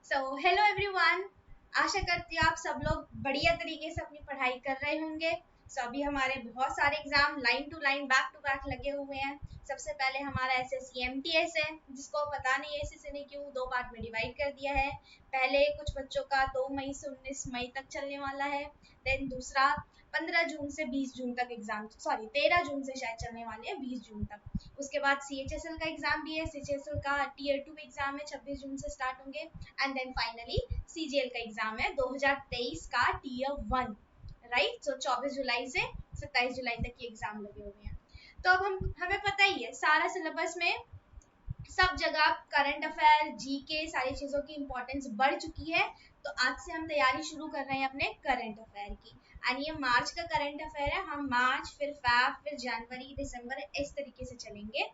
So hello everyone. आशा करती हूँ आप सब लोग बढ़िया तरीके से अपनी पढ़ाई कर रहे होंगे। अभी हमारे बहुत सारे exam line to line back to back लगे हुए हैं। सबसे पहले हमारा एसएससी एमटीएस है, जिसको पता नहीं एसएससी ने क्यों दो पार्ट में डिवाइड कर दिया है। पहले कुछ बच्चों का 2 मई से 19 मई तक चलने वाला है। देन दूसरा 15 जून से 20 जून तक एग्जाम, सॉरी 13 जून से शायद चलने वाले हैं 20 जून तक। उसके बाद सीएचएसएल का एग्जाम भी है। सीएचएसएल का टीयर 2 एग्जाम है, 26 जून से स्टार्ट होंगे। एंड देन फाइनली सीजीएल का एग्जाम है 2023 का टीयर 1, राइट। सो 24 जुलाई से 27 जुलाई तक ये एग्जाम लगे हुए हैं। तो अब हमें पता ही है सारा सिलेबस में सब जगह करंट अफेयर जीके सारी चीजों की इंपॉर्टेंस बढ़ चुकी है। तो आज से हम तैयारी शुरू कर रहे हैं अपने करंट अफेयर की। एंड ये मार्च का करंट अफेयर है। हम मार्च, फिर फैब, फिर जनवरी, दिसंबर, इस तरीके से चलेंगे।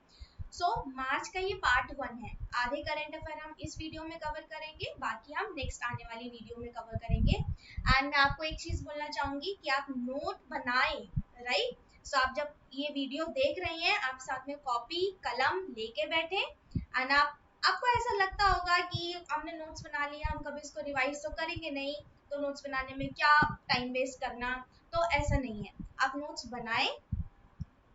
मार्च का ये पार्ट 1 है। आधे करंट अफेयर हम इस वीडियो में कवर करेंगे, बाकी हम नेक्स्ट आने वाली वीडियो में कवर करेंगे। एंड मैं आपको एक चीज बोलना चाहूंगी कि आप नोट बनाएं, राइट। आप जब ये वीडियो देख रहे हैं, आप साथ में कॉपी कलम लेके बैठे। एंड आपको ऐसा लगता होगा कि हमने नोट्स बना लिया, हम कभी इसको रिवाइज तो करेंगे नहीं, तो नोट्स बनाने में क्या टाइम वेस्ट करना। तो ऐसा नहीं है, आप नोट्स बनाएं,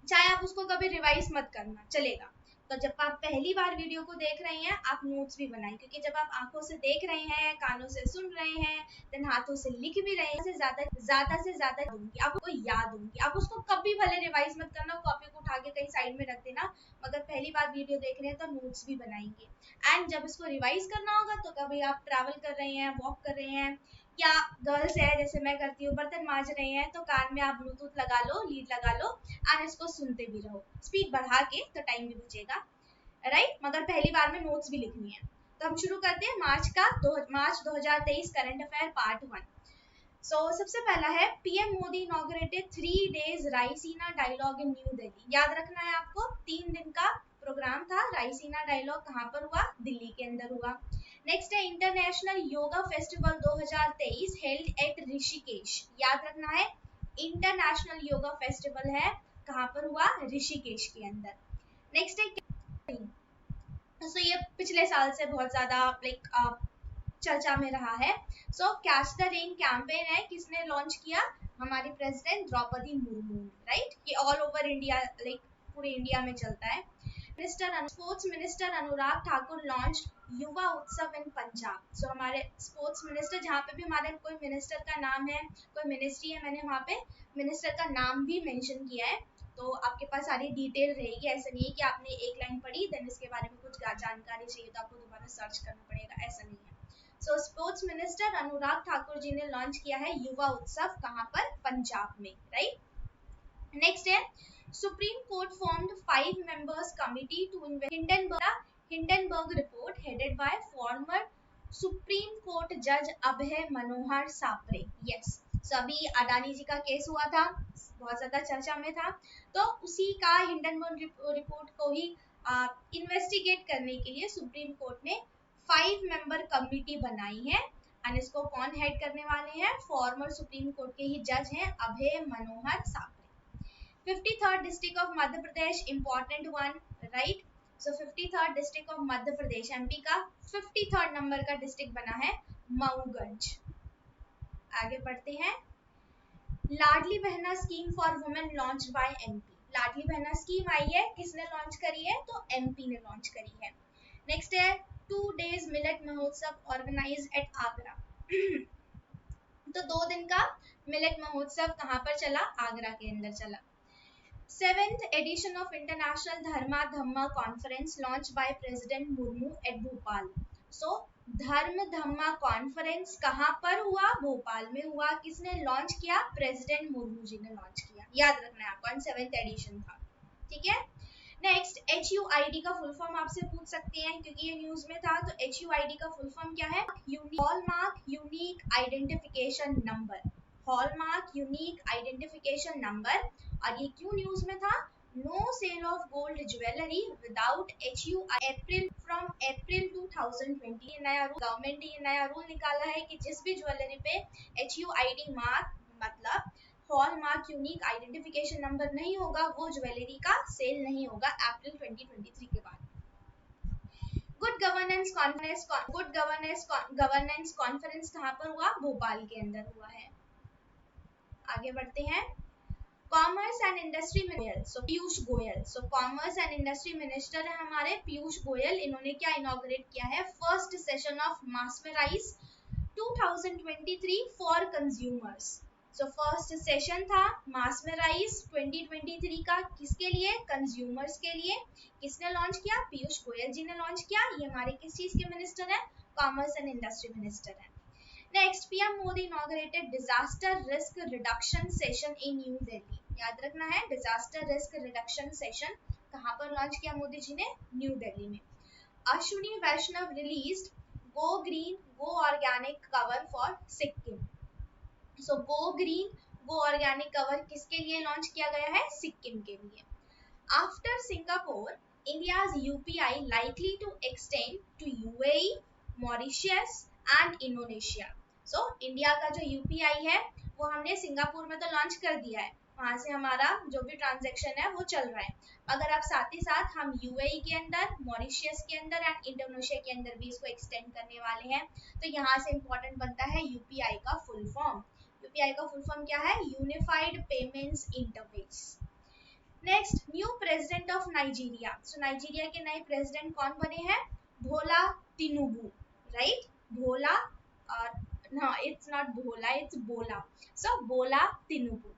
चाहे आप उसको कभी रिवाइज मत करना, चलेगा। तो जब आप पहली बार वीडियो को देख रहे हैं, आप नोट्स भी बनाएं, क्योंकि जब आप आंखों से देख रहे हैं, कानों से सुन रहे हैं, देन हाथों से लिख भी रहे हैं, से ज्यादा दूंगी आपको याद होंगी। आप उसको कभी भले रिवाइज मत करना, कॉपी को उठा के कहीं साइड में रख देना, मगर पहली बार वीडियो देख रहे हैं तो नोट्स भी बनाएंगे। एंड जब इसको रिवाइज करना होगा, तो कभी आप ट्रैवल कर रहे हैं, वॉक कर रहे हैं, या गर्ल्स है जैसे मैं करती हूँ, बर्तन मांज रहे हैं, तो कान में आप ब्लूटूथ लगा लो, लीड लगा लो, और इसको सुनते भी रहो, स्पीड बढ़ा के, तो टाइम भी बचेगा, राइट। मगर पहली बार में नोट्स भी लिखनी है। तो हम शुरू करते हैं मार्च 2023 करंट अफेयर पार्ट 1। सबसे पहला है, PM Modi inaugurated 3 days Raisina dialogue in New Delhi. याद रखना है आपको, 3 दिन का प्रोग्राम था। रायसीना डायलॉग कहाँ पर हुआ? दिल्ली के अंदर हुआ। नेक्स्ट है, international yoga festival 2023 held at Rishikesh. याद रखना है, इंटरनेशनल योगा फेस्टिवल है, कहाँ पर हुआ? ऋषिकेश के अंदर। नेक्स्ट है, ये पिछले साल से बहुत ज्यादा चर्चा में रहा है। कैच द रेन कैंपेन है, किसने लॉन्च किया? हमारी प्रेसिडेंट द्रौपदी मुर्मू, राइट। ये ऑल ओवर इंडिया, पूरे इंडिया में चलता है। Sports minister Anurag Thakur launch युवा उत्सव इन पंजाब। हमारे स्पोर्ट्स मिनिस्टर, जहाँ पे भी हमारे कोई मिनिस्टर का नाम है, कोई मिनिस्ट्री है, मैंने वहाँ पे मिनिस्टर का नाम भी मेंशन किया है, तो आपके पास सारी डिटेल रहेगी। ऐसा नहीं है कि आपने एक लाइन पढ़ी, देन इसके बारे में कुछ जानकारी चाहिए तो आपको दोबारा सर्च करना पड़ेगा, ऐसा नहीं है। स्पोर्ट्स मिनिस्टर अनुराग ठाकुर जी ने लॉन्च किया है युवा उत्सव, कहाँ पर? पंजाब में, राइट। नेक्स्ट है, supreme court formed 5 members committee to Hindenburg report headed by former supreme court जज अभय मनोहर सापरे। यस, अभी अडानी जी का केस हुआ था, बहुत ज्यादा चर्चा में था, तो उसी का हिंडनबर्ग रिपोर्ट को ही इन्वेस्टिगेट करने के लिए सुप्रीम कोर्ट ने 5 member कमिटी बनाई है। एंड इसको कौन हेड करने वाले हैं? फॉर्मर सुप्रीम कोर्ट के ही जज हैं, अभय मनोहर सापरे। 53rd district of Madhya Pradesh, important one, right. 53rd district of Madhya Pradesh, MP का 53rd नंबर का डिस्ट्रिक्ट बना है मऊगंज। आगे बढ़ते हैं, Ladli Behna scheme for women launch by MP. Ladli Behna scheme आई है, किसने लॉन्च करी है? तो एमपी ने लॉन्च करी है। नेक्स्ट है, 2 days मिलेट महोत्सव ऑर्गेनाइज एट आगरा। तो 2 दिन का मिलेट महोत्सव कहाँ पर चला? आगरा के अंदर चला। 7th edition of International Dharma Dhamma Conference launched by President Murmu at Bhopal. धर्म धम्मा कॉन्फ्रेंस कहाँ पर हुआ? भोपाल में हुआ। किसने लॉन्च किया? प्रेसिडेंट मुर्मू जी ने लॉन्च किया। याद रखना है आपको, 7th एडिशन था, ठीक है। नेक्स्ट, HUID का फुल फॉर्म आपसे पूछ सकते हैं, क्योंकि ये न्यूज में था। तो HUID का फुल फॉर्म क्या है? Hallmark unique identification number. Hallmark unique identification number. और ये क्यों न्यूज में था? No sale of gold jewellery without HUID from April 2020। ये नया रूल, गवर्नमेंट ने ये नया रूल निकाला है कि जिस भी ज्वेलरी पे HUID मार्क, मतलब हॉलमार्क यूनिक आइडेंटिफिकेशन नंबर नहीं होगा, वो ज्वेलरी का सेल नहीं होगा अप्रैल 2023 के बाद। गुड गवर्नेंस कॉन्फ्रेंस कहाँ पर हुआ? भोपाल के अंदर हुआ है। आगे बढ़ते हैं। Commerce and industry minister so Piyush Goyal, so commerce and industry minister है हमारे पीयूष गोयल। इन्होंने क्या इनॉग्रेट किया है? First session of Mesmerise 2023 for consumers. So first session था मास्मराइज 2023 का, किसके लिए? कंज्यूमर्स के लिए। किसने लॉन्च किया? पीयूष गोयल जी ने लॉन्च किया। ये हमारे किस चीज के मिनिस्टर है? कॉमर्स एंड इंडस्ट्री मिनिस्टर है। Next, PM Modi inaugurated disaster risk reduction session in New Delhi. याद रखना है, डिजास्टर रिस्क रिडक्शन सेशन कहाँ पर लॉन्च किया मोदी जी ने? न्यू दिल्ली में। Ashwini Vaishnaw released go green go organic cover for Sikkim. So go green go organic cover किसके लिए लॉन्च किया गया है? सिक्किम के लिए। After Singapore, India's UPI likely to extend to UAE, Mauritius and Indonesia. So India का जो यूपीआई है वो हमने सिंगापुर में तो लॉन्च कर दिया है, वहां से हमारा जो भी ट्रांजैक्शन है वो चल रहा है। अगर आप साथ ही साथ हम यूएई के अंदर, मॉरिशियस के अंदर एंड इंडोनेशिया के अंदर भी इसको एक्सटेंड करने वाले हैं, तो यहाँ से इंपॉर्टेंट बनता है यूपीआई का फुल फॉर्म। यूपीआई का फुल फॉर्म क्या है? Unified payments interface. Next, new president of Nigeria. So Nigeria के नए प्रेसिडेंट कौन बने हैं? Bhola Tinubu, right? Bhola, no, it's not Bhola, it's Bola. So Bola Tinubu.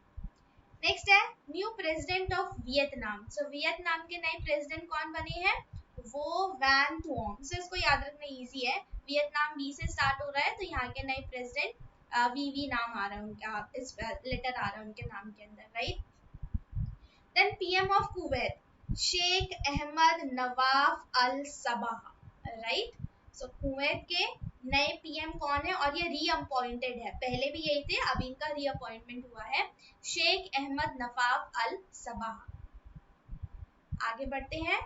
Next है new president of Vietnam. So Vietnam के नए president कौन बने हैं? वो वैन थुओंग। सो इसको याद रखना इजी है, वियतनाम वी से स्टार्ट हो रहा है, तो यहाँ के नए प्रेसिडेंट वी नाम आ रहा है उनका, इस लेटर आ रहा है उनके नाम के अंदर, right? Then PM of Kuwait Sheikh Ahmad Nawaf Al Sabah, right? So Kuwait के नए पीएम कौन है? और ये रीअपॉइंटेड है, पहले भी यही थे, अब इनका रीअपॉइंटमेंट हुआ है, Sheikh Ahmad Nawaf Al Sabah. आगे बढ़ते हैं।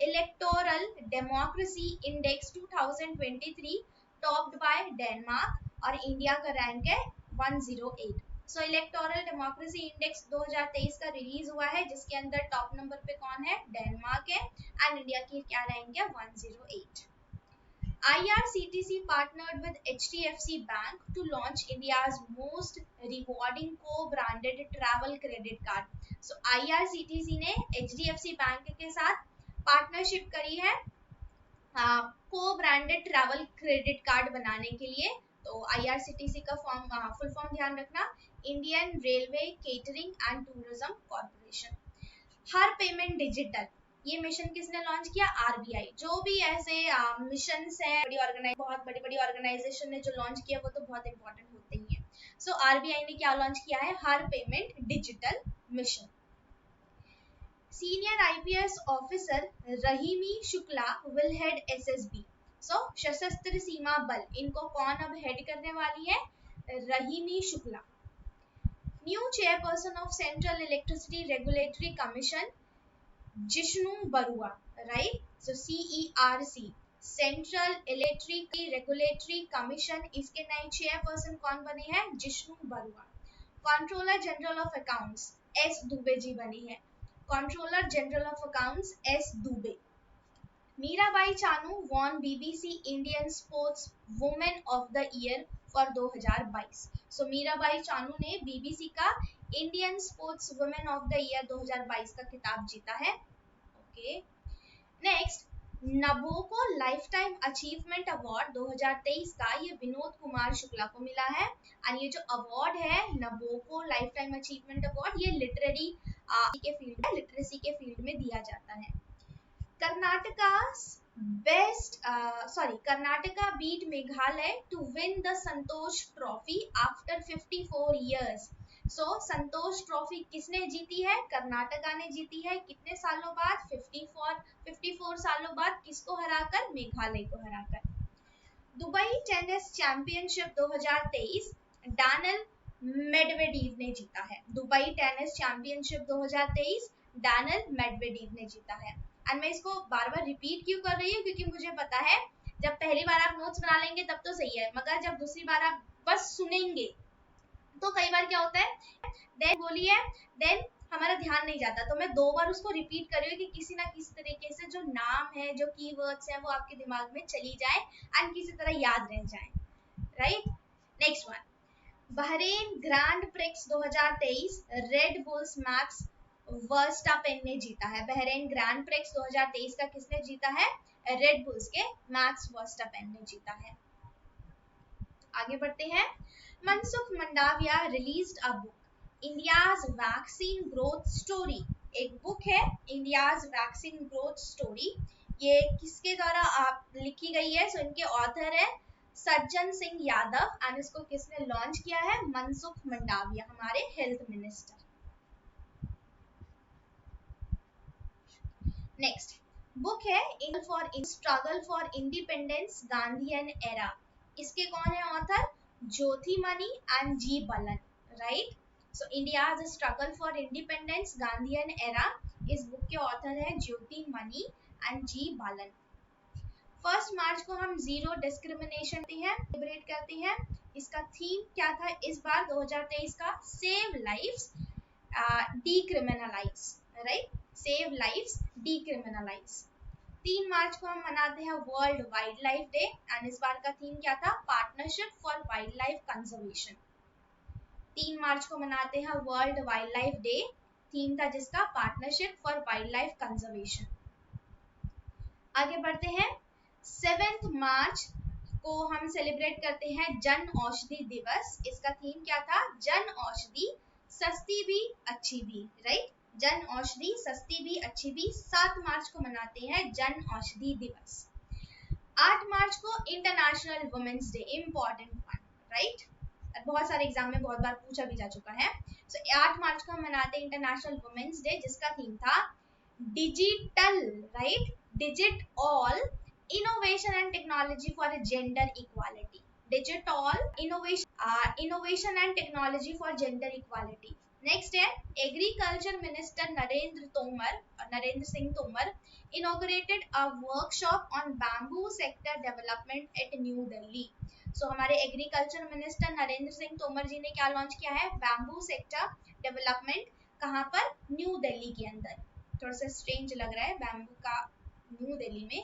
Electoral democracy index 2023 topped by Denmark और इंडिया का रैंक है 108। सो इलेक्टोरल डेमोक्रेसी इंडेक्स 2023 का रिलीज हुआ है, जिसके अंदर टॉप नंबर पे कौन है? डेनमार्क है, एंड इंडिया की क्या रैंक है? 108। IRCTC partnered with HDFC Bank to launch India's most rewarding co-branded travel credit card. So IRCTC ने HDFC बैंक के साथ पार्टनरशिप करी है को-ब्रांडेड ट्रैवल क्रेडिट कार्ड बनाने के लिए। तो IRCTC का फुल फॉर्म ध्यान रखना, Indian railway catering and tourism corporation. Her payment digital, ये मिशन किसने लॉन्च किया? आरबीआई। जो भी ऐसे मिशंस हैं, बहुत बड़ी बड़ी ऑर्गेनाइजेशन ने जो लॉन्च किया वो तो बहुत इंपॉर्टेंट होते ही हैं। सो आरबीआई ने क्या लॉन्च किया है? हर payment digital mission. Senior IPS officer Rahimi Shukla will head SSB. So Sashastra Seema बल, इनको कौन अब हेड करने वाली है? Rahimi Shukla. New chairperson of central electricity regulatory commission Jishnu Barua, right? So CERC, central electric regulatory commission, इसके नए चेयरपर्सन कौन बने हैं? Jishnu Barua. Controller general of accounts S Dubey ji बनी है, controller general of accounts S Dubey. Mirabai Chanu won BBC Indian sports women of the year for 2022। So Mirabai Chanu ने BBC का Indian sports women of the year 2022 का खिताब जीता है। ओके, नेक्स्ट, नबोको लाइफ टाइम अचीवमेंट अवार्ड 2023 का ये विनोद कुमार शुक्ला को मिला है। और ये जो अवार्ड है नबोको लाइफ टाइम अचीवमेंट अवार्ड, ये लिटरेसी के फील्ड में दिया जाता है। Karnataka beat Meghalaya to win the Santosh trophy after 54 years। So Santosh trophy किसने जीती है? कर्नाटका ने जीती है। कितने सालों बाद? 54 सालों बाद। किसको हराकर? मेघालय को हराकर। Dubai tennis championship 2023 Daniel Medvedev ने जीता है। Dubai tennis championship 2023 Daniel Medvedev ने जीता है। एंड मैं इसको बार बार रिपीट क्यों कर रही हूँ? क्योंकि मुझे पता है जब पहली बार आप नोट्स बना लेंगे तब तो सही है, मगर जब दूसरी बार आप बस सुनेंगे तो कई बार क्या होता है, देन बोलिए, देन हमारा ध्यान नहीं जाता, तो मैं 2 बार उसको रिपीट कर रही हूँ कि किसी ना किसी तरीके से जो नाम है, जो कीवर्ड्स हैं, वो आपके दिमाग में चली जाए एंड किसी तरह याद रह जाए, right. Next one, Bahrain grand prix 2023 red bulls max Verstappen ने जीता है। बहरेन ग्रैंड प्रिक्स 2023 का किसने जीता है? रेड बुल्स के मैक्स वर्स्टापेन ने जीता है। आगे बढ़ते हैं। Mansukh Mandaviya released a book, India's vaccine growth story. एक बुक है इंडियाज वैक्सीन ग्रोथ स्टोरी, ये किसके द्वारा लिखी गई है? सो इनके ऑथर है सज्जन सिंह यादव एंड इसको किसने लॉन्च किया है? मनसुख मंडाविया, हमारे हेल्थ मिनिस्टर। नेक्स्ट बुक है struggle for independence Gandhian era, इसके कौन है author? Jyotimani and G Balan, right. So India's struggle for independence Gandhian era, इस बुक के ऑथर है ज्योतिमणि एंड जी बालन। 1 मार्च को हम जीरो डिस्क्रिमिनेशन सेलिब्रेट करते हैं। इसका थीम क्या था इस बार 2023 का? Save lives decriminalise, right, save lives decriminalise. 3 मार्च को हम मनाते हैं world wild life day and इस बार का थीम क्या था? Partnership for wild life conservation. 3 मार्च को मनाते हैं world wild life day, theme था जिसका partnership for wild life conservation. आगे बढ़ते हैं। 7 मार्च को हम सेलिब्रेट करते हैं जन औषधि दिवस, इसका थीम क्या था? जन औषधि सस्ती भी अच्छी भी, राइट, जन औषधि सस्ती भी अच्छी भी। 7 मार्च को मनाते हैं जन औषधि दिवस। 8 मार्च को international women's day, important one, right, बहुत सारे एग्जाम में बहुत बार पूछा भी जा चुका है। सो 8 मार्च को हम मनाते हैं इंटरनेशनल वुमेन्स डे, जिसका थीम था digital, right, digit all innovation and technology for gender equality, digital innovation and technology for gender equality. Next है agriculture minister Narendra Singh Tomar inaugurated a workshop on bamboo sector development at New Delhi. So हमारे agriculture minister Narendra Singh Tomar ji ने क्या launch किया है? Bamboo sector development, कहाँ पर? New Delhi के अंदर। थोड़ा सा स्ट्रेंज लग रहा है बैम्बू का न्यू दिल्ली में।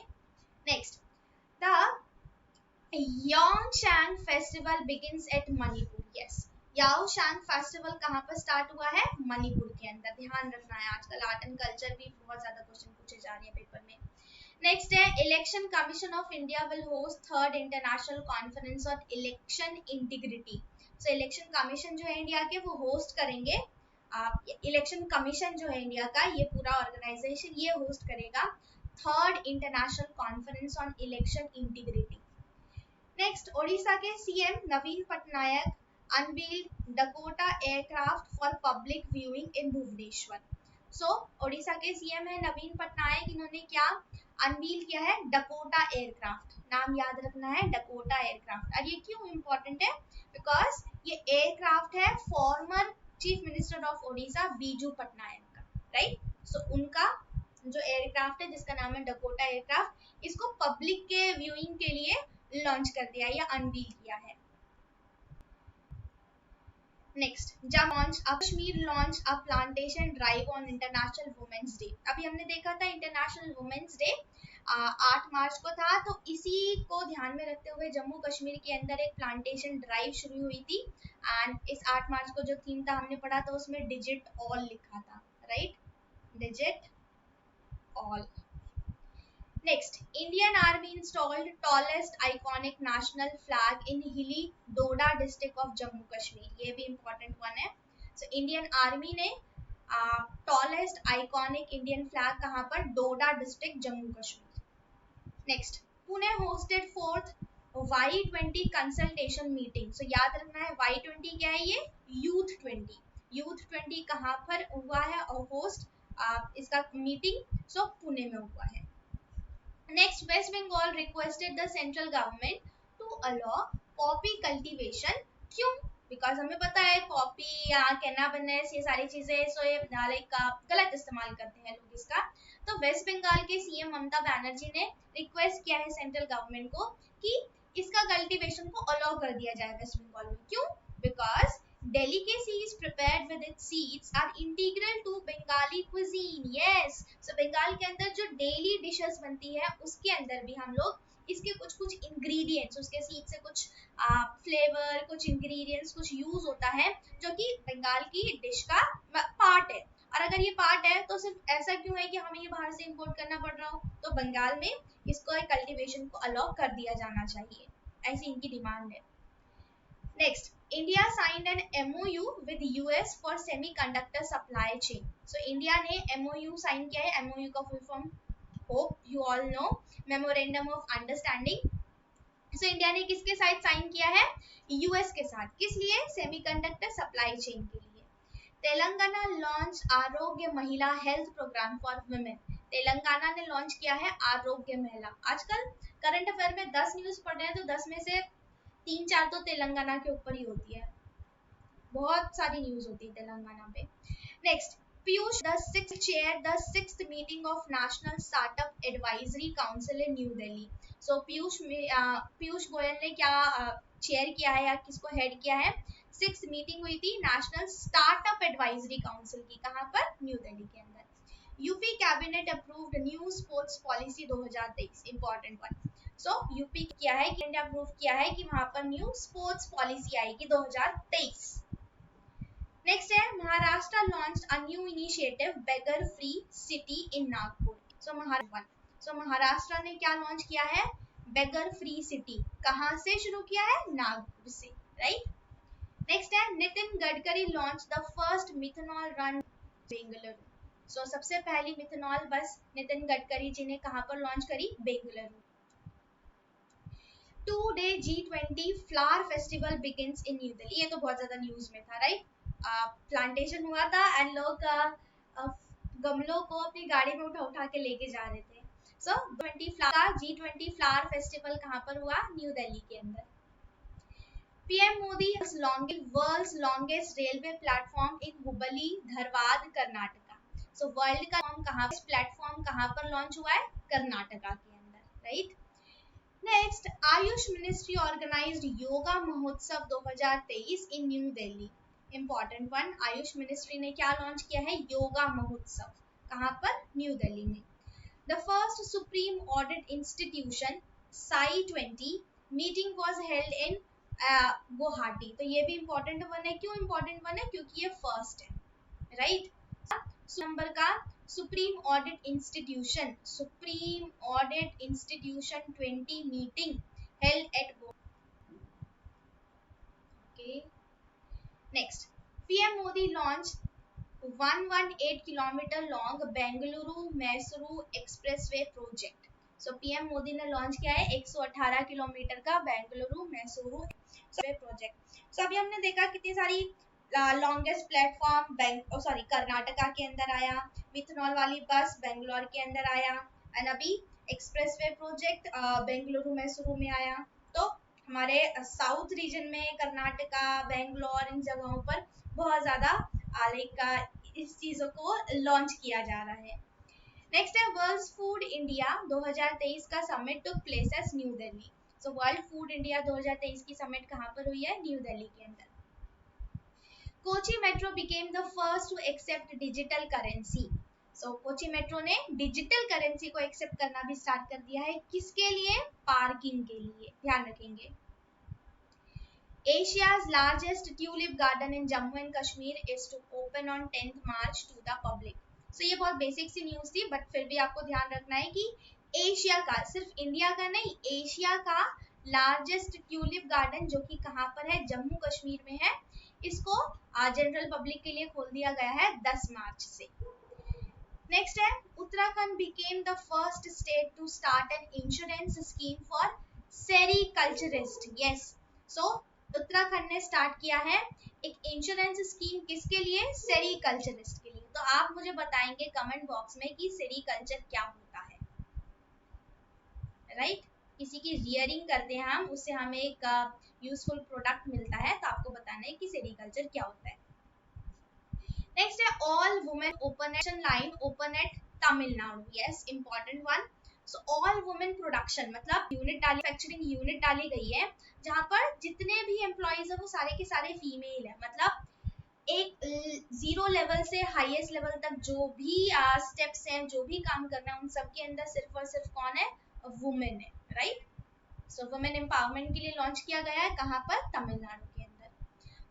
Next, the Yaoshang festival begins at Manipur. Yes, Yaoshang festival कहाँ पर स्टार्ट हुआ है? मणिपुर के अंदर। ध्यान रखना है, आजकल आर्ट एंड कल्चर भी बहुत ज्यादा क्वेश्चन पूछे जा रहे हैं पेपर में। नेक्स्ट है election commission of India will host 3rd international conference on election integrity. So election commission जो है इंडिया के, वो होस्ट करेंगे। इलेक्शन कमीशन जो है इंडिया का, ये पूरा ऑर्गेनाइजेशन ये होस्ट करेगा 3rd international conference on election integrity. Next, Odisha के CM Naveen Patnaik unveiled Dakota aircraft for public viewing in Bhubaneswar. So Odisha के सीएम है नवीन पटनायक, इन्होंने क्या अनवील किया है? डकोटा एयरक्राफ्ट, नाम याद रखना है, डकोटा एयरक्राफ्ट। और ये क्यों इंपॉर्टेंट है? बिकॉज ये एयरक्राफ्ट है former chief minister of Odisha Biju Patnaik का, राइट। सो उनका जो एयरक्राफ्ट है जिसका नाम है डकोटा एयरक्राफ्ट, इसको पब्लिक के व्यूइंग के लिए लॉन्च कर दिया या अनवील किया है। Next, Kashmir launch a plantation drive on international women's day. अभी हमने देखा था इंटरनेशनल वुमेन्स डे 8 मार्च को था, तो इसी को ध्यान में रखते हुए जम्मू कश्मीर के अंदर एक प्लांटेशन ड्राइव शुरू हुई थी। एंड इस 8 मार्च को जो थीम था हमने पढ़ा था, उसमें डिजिट ऑल लिखा था, right, digit all. Next, Indian Army installed tallest iconic national flag in hilly Doda district of Jammu Kashmir. ये भी important one है। So Indian Army ने tallest iconic Indian flag कहाँ पर? डोडा district Jammu Kashmir. Next, Pune hosted 4th Y20 consultation meeting. So याद रखना है Y20 क्या है? ये Youth 20। Youth 20 कहाँ पर हुआ है और होस्ट इसका मीटिंग पुणे में हुआ है। Next, West Bengal requested the central government to allow poppy cultivation. क्यों? Because हमें पता है poppy या cannabis ये सारी चीजें सो ये लाइक गलत इस्तेमाल करते हैं लोग इसका। तो वेस्ट बंगाल के सीएम ममता बनर्जी ने रिक्वेस्ट किया है सेंट्रल गवर्नमेंट को कि इसका कल्टीवेशन को अलाउ कर दिया जाए वेस्ट बंगाल में। क्यों? Because Delicacies prepared with its seeds are integral to Bengali cuisine. Yes, so Bengal के अंदर जो डेली डिशेस बनती है उसके अंदर भी हम लोग इसके कुछ कुछ इंग्रेडिएंट्स, उसके सीड से कुछ फ्लेवर, कुछ इंग्रेडिएंट्स, कुछ यूज होता है जो कि बंगाल की डिश का पार्ट है। और अगर ये पार्ट है तो सिर्फ ऐसा क्यों है कि हमें ये बाहर से इंपोर्ट करना पड़ रहा हो? तो बंगाल में इसको कल्टीवेशन को अलाउ कर दिया जाना चाहिए, ऐसी इनकी डिमांड है। Next, India signed an MOU with US for semiconductor supply chain. So India ने MOU sign किया है। MOU का full form hope you all know, Memorandum of Understanding. So India ने किसके साथ sign किया है? US के साथ। किस लिए? Semiconductor supply chain के लिए। Telangana launch Arogya Mahila health programme for women. Telangana ने लॉन्च किया है आरोग्य महिला। आजकल करंट अफेयर में 10 न्यूज पढ़ रहे हैं तो 10 में से 3-4 तो तेलंगाना के ऊपर ही होती है। बहुत सारी न्यूज होती है तेलंगाना पे। Next, Piyush the sixth chair the sixth meeting of national startup advisory council in New Delhi. So Piyush Goyal ने क्या चेयर किया है या किसको हेड किया है? 6th मीटिंग हुई थी नेशनल स्टार्टअप एडवाइजरी काउंसिल की। कहाँ पर? न्यू दिल्ली के अंदर। UP cabinet approved new sports policy 2023, important one. So UP किया है कि इंडिया अप्रूव किया है कि वहां पर न्यू स्पोर्ट्स पॉलिसी आएगी 2023। नेक्स्ट है Maharashtra launch a new initiative beggar free city in Nagpur. So Maharashtra ने क्या लॉन्च किया है? Beggar free city. कहां से शुरू किया है? नागपुर से, राइट। नेक्स्ट है Nitin Gadkari launch the first methanol run Bengaluru. So सबसे पहली मिथेनॉल बस नितिन गडकरी जी ने कहां पर लॉन्च करी? Bengaluru. 2-day G20 flower festival begins in New Delhi. ये तो बहुत ज्यादा न्यूज में था, राइट। प्लांटेशन हुआ था एंड लोग गमलों को अपनी गाड़ी में उठा उठा के लेके जा रहे थे। सो G20 फ्लावर फेस्टिवल कहाँ पर हुआ? न्यू दिल्ली के अंदर। PM Modi world's longest railway platform in Hubli Dharwad Karnataka. So world का प्लेटफॉर्म कहाँ पर लॉन्च हुआ है? कर्नाटका के अंदर, right. Next, Ayush ministry organised yoga Mahotsav 2023 in New Delhi. Important one, Ayush ministry ने क्या लॉन्च किया है? योगा महोत्सव। कहाँ पर? न्यू दिल्ली में। The first supreme audit institution Sai 20 meeting was held in Guwahati. तो ये भी इंपॉर्टेंट वन है। क्यों इंपॉर्टेंट वन है? क्योंकि ये फर्स्ट है, राइट। नंबर का supreme audit institution 20 meeting held at okay. Next, PM Modi launch 118 kilometre long Bengaluru Mysuru expressway project. So PM Modi ने लॉन्च किया है 118 किलोमीटर का बेंगलुरु मैसूरू एक्सप्रेसवे प्रोजेक्ट। सो अभी हमने देखा कितनी सारी लॉन्गेस्ट प्लेटफॉर्म कर्नाटका के अंदर आया, मिथनॉल वाली बस बेंगलोर के अंदर आया, एंड अभी एक्सप्रेसवे प्रोजेक्ट बेंगलुरु मैसूरू में आया। तो हमारे साउथ रीजन में कर्नाटका, बेंगलोर, इन जगहों पर बहुत ज्यादा इस चीजों को लॉन्च किया जा रहा है। नेक्स्ट है वर्ल्ड फूड इंडिया 2023 का summit took place at New Delhi. So world food India 2023 की समिट कहाँ पर हुई है? न्यू दिल्ली के अंदर। Kochi metro became the first to accept digital currency. So Kochi metro ने डिजिटल करेंसी को एक्सेप्ट करना भी स्टार्ट कर दिया है। किसके लिए? पार्किंग के लिए, ध्यान रखेंगे। Asia's largest tulip garden in Jammu and Kashmir is to open on 10th March to the public. So ये बहुत बेसिक सी न्यूज थी, बट फिर भी आपको ध्यान रखना है कि एशिया का, सिर्फ इंडिया का नहीं, एशिया का लार्जेस्ट ट्यूलिप गार्डन जो कि कहाँ पर है? जम्मू कश्मीर में है। इसको जनरल पब्लिक के लिए खोल दिया गया है 10 मार्च से। नेक्स्ट है Uttarakhand became the first state to start an insurance scheme for sericulturist. Yes, so Uttarakhand ने स्टार्ट किया है एक इंश्योरेंस स्कीम। किसके लिए? सेरिकल्चरिस्ट के लिए। तो आप मुझे बताएंगे कमेंट बॉक्स में कि सेरिकल्चर क्या होता है, राइट। किसी की रियरिंग करते हैं हम, उससे हमें एक यूजफुल प्रोडक्ट मिलता है, तो आपको बताना है कि सेरिकल्चर क्या होता है। नेक्स्ट है all women open line open at Tamil Nadu. Yes, important one. So all women production मतलब यूनिट डाली, मैन्युफैक्चरिंग यूनिट डाली गई है जहाँ पर जितने भी एम्प्लॉइज है वो सारे के सारे फीमेल है। मतलब एक जीरो लेवल से हाईएस्ट लेवल तक जो भी स्टेप्स हैं, जो भी काम करना है, उन सब के अंदर सिर्फ और सिर्फ कौन है? वुमेन है, राइट। सो वुमेन एम्पावरमेंट के लिए लॉन्च किया गया है, कहाँ पर? तमिलनाडु के अंदर।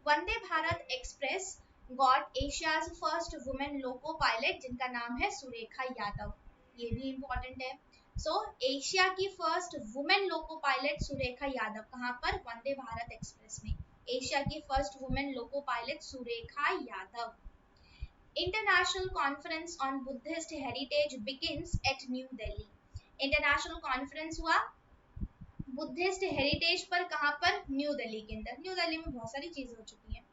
Vande Bharat express got Asia's first women loco pilot जिनका नाम है सुरेखा यादव, ये भी इंपॉर्टेंट है। सो एशिया की first women loco pilot Surekha Yadav, कहाँ पर? वंदे भारत एक्सप्रेस में एशिया की first women loco pilot Surekha Yadav. International conference on Buddhist heritage begins at New Delhi. International conference हुआ बुद्धिस्ट हेरिटेज पर, कहाँ पर? न्यू दिल्ली के अंदर। न्यू दिल्ली में बहुत सारी चीजें हो चुकी हैं।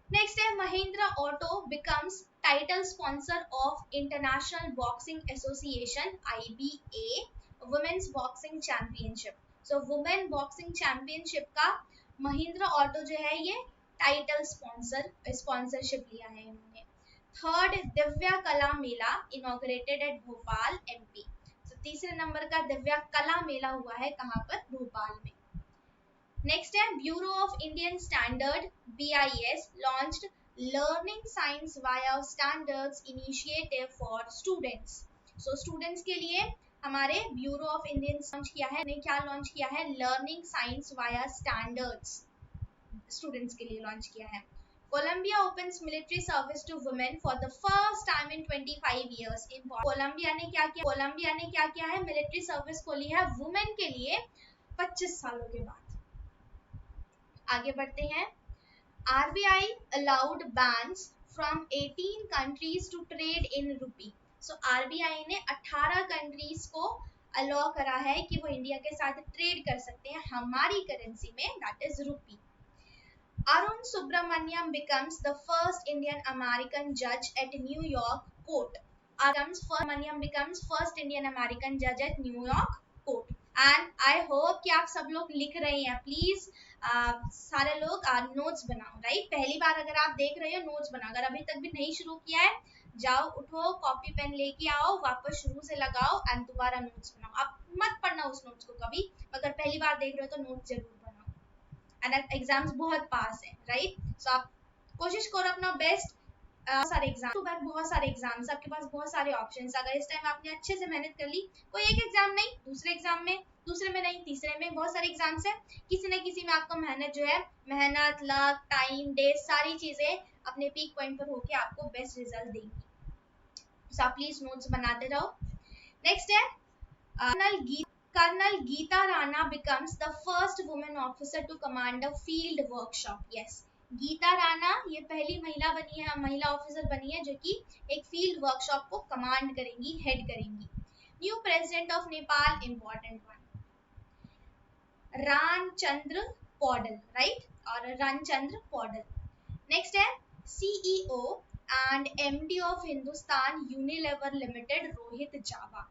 नेक्स्ट है Mahindra auto becomes title sponsor of international boxing association IBA women's boxing championship. So women boxing championship का महिंद्रा ऑटो जो है ये टाइटल स्पॉन्सरशिप लिया है इन्होंने। थर्ड दिव्या कला मेला इनॉग्रेटेड एट भोपाल MP। तो तीसरे नंबर का दिव्या कला मेला हुआ है कहाँ पर? भोपाल में। नेक्स्ट है bureau of Indian standard BIS launched learning science via standards initiative for students. So students के लिए हमारे ब्यूरो ऑफ इंडियन लॉन्च किया है, ने क्या लॉन्च किया है? Learning science via standards students के लिए लॉन्च किया है। Colombia opens military service to women for the first time in 25 years। Colombia ने क्या किया? कोलंबिया ने क्या किया है? मिलिट्री सर्विस खोली है वुमेन के लिए 25 सालों के बाद। आगे बढ़ते हैं। RBI allowed bans from 18 countries to trade in rupee। So RBI ने 18 कंट्रीज को अलाउ करा है कि वो इंडिया के साथ ट्रेड कर सकते हैं हमारी करेंसी में, दैट इज रूपी। Arun Subramaniam becomes the first Indian American judge at New York Court। Subramaniam becomes first Indian American judge at New York Court। And I hope कि आप सब लोग लिख रहे हैं। प्लीज सारे लोग नोट्स बनाओ, राइट। पहली बार अगर आप देख रहे हो नोट्स बनाओ, अगर अभी तक भी नहीं शुरू किया है जाओ उठो कॉपी पेन लेके आओ, वापस शुरू से लगाओ एंड दोबारा नोट्स बनाओ। आप मत पढ़ना उस नोट्स को कभी, अगर पहली बार देख रहे हो तो नोट्स जरूर बनाओ। एंड एग्जाम्स बहुत पास है, राइट। सो आप कोशिश करो अपना बेस्ट। सारे एग्जाम तो बहुत सारे एग्जाम्स, आपके पास बहुत सारे ऑप्शंस। अगर इस टाइम आपने अच्छे से मेहनत कर ली, कोई एक एग्जाम नहीं, दूसरे एग्जाम में, दूसरे में नहीं, तीसरे में, बहुत सारे एग्जाम्स है, किसी न किसी में आपको मेहनत जो है, मेहनत, लक, टाइम, डेट, सारी चीजें अपने पीक पॉइंट पर होके आपको बेस्ट रिजल्ट देंगी। सो आप प्लीज नोट्स बनाते रहो। नेक्स्ट है Colonel Geeta Rana becomes the first woman officer to command a field workshop। Yes, Gita Rana ये पहली महिला बनी है, महिला ऑफिसर बनी है जो कि एक फील्ड वर्कशॉप को कमांड करेंगी, हेड करेंगी। New president of Nepal, important one, Ramchandra Paudel, right, और रामचंद्र पौडल। नेक्स्ट है CEO and MD of Hindustan Unilever limited, Rohit Jawa.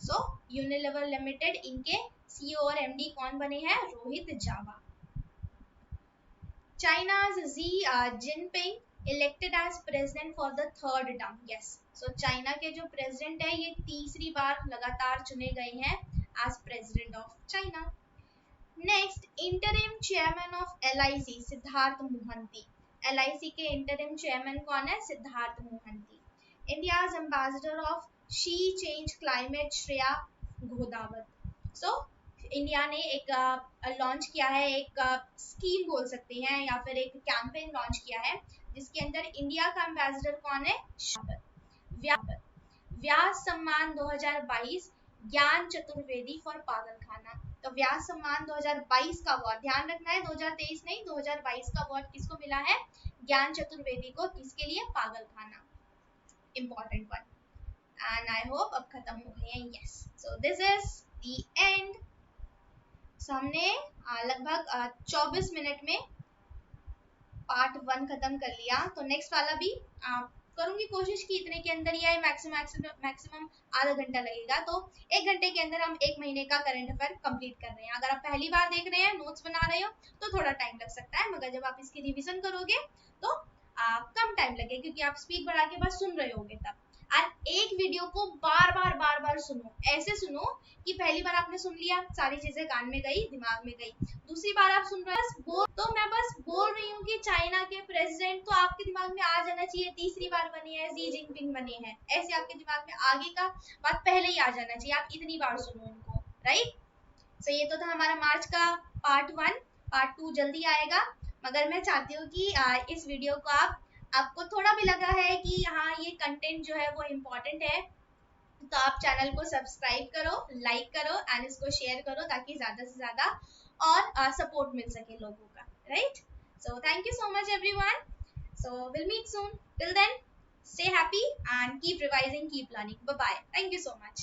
So Unilever limited, इनके CEO और MD कौन बने हैं? Rohit Jawa. China's Xi Jinping elected as president for the third term. Yes, so China के जो president है ये तीसरी बार लगातार चुने गए हैं as president of China. Next, interim chairman of LIC Siddharth Mohanty. LIC के इंटरिम चेयरमैन कौन है? Siddharth Mohanty. India's ambassador of she change climate Shreya Ghodawat. So India ने एक लॉन्च किया है, एक स्कीम बोल सकते हैं या फिर एक कैंपेन लॉन्च किया है जिसके अंदर इंडिया का एम्बेसडर कौन है? व्यास सम्मान 2022 ज्ञान चतुर्वेदी फॉर पागलखाना। तो व्यास सम्मान 2022 का अवार्ड, ध्यान रखना है 2023 नहीं, 2022 का अवार्ड किसको मिला है? ज्ञान चतुर्वेदी को। किसके लिए? पागलखाना, important one. And I hope अब खत्म हो गए हैं। Yes, so this is the end. हमने लगभग 24 मिनट में पार्ट 1 खत्म कर लिया। तो नेक्स्ट वाला भी करूंगी कोशिश की इतने के अंदर ही है, मैक्सिमम आधा घंटा लगेगा। तो 1 घंटे के अंदर हम 1 महीने का करंट अफेयर कंप्लीट कर रहे हैं। अगर आप पहली बार देख रहे हैं, नोट्स बना रहे हो तो थोड़ा टाइम लग सकता है, मगर जब आप इसकी रिवीजन करोगे तो कम टाइम लगे, क्योंकि आप स्पीड बढ़ा के बस सुन रहे होगे। तब और एक वीडियो को बार बार सुनो, ऐसे सुनो कि पहली बार आपने सुन लिया, सारी चीजें कान में गई, दिमाग में गई, दूसरी बार आप सुन रहे हो तो मैं बस बोल रही हूँ कि चाइना के प्रेसिडेंट तो आपके दिमाग में आ जाना चाहिए, तीसरी बार बने हैं, शी जिनपिंग बने हैं, ऐसे आपके दिमाग में आगे का बात पहले ही आ जाना चाहिए, आप इतनी बार सुनो उनको, राइट। सो ये तो था हमारा मार्च का पार्ट 1। पार्ट 2 जल्दी आएगा, मगर मैं चाहती हूँ कि इस वीडियो को आपको थोड़ा भी लगा है कि हाँ ये कंटेंट जो है वो इम्पोर्टेंट है, तो आप चैनल को सब्सक्राइब करो, लाइक करो एंड इसको शेयर करो, ताकि ज्यादा से ज्यादा और सपोर्ट मिल सके लोगों का, right. So thank you so much everyone, so will meet soon, till then stay happy and keep revising, keep learning, bye bye, thank you so much।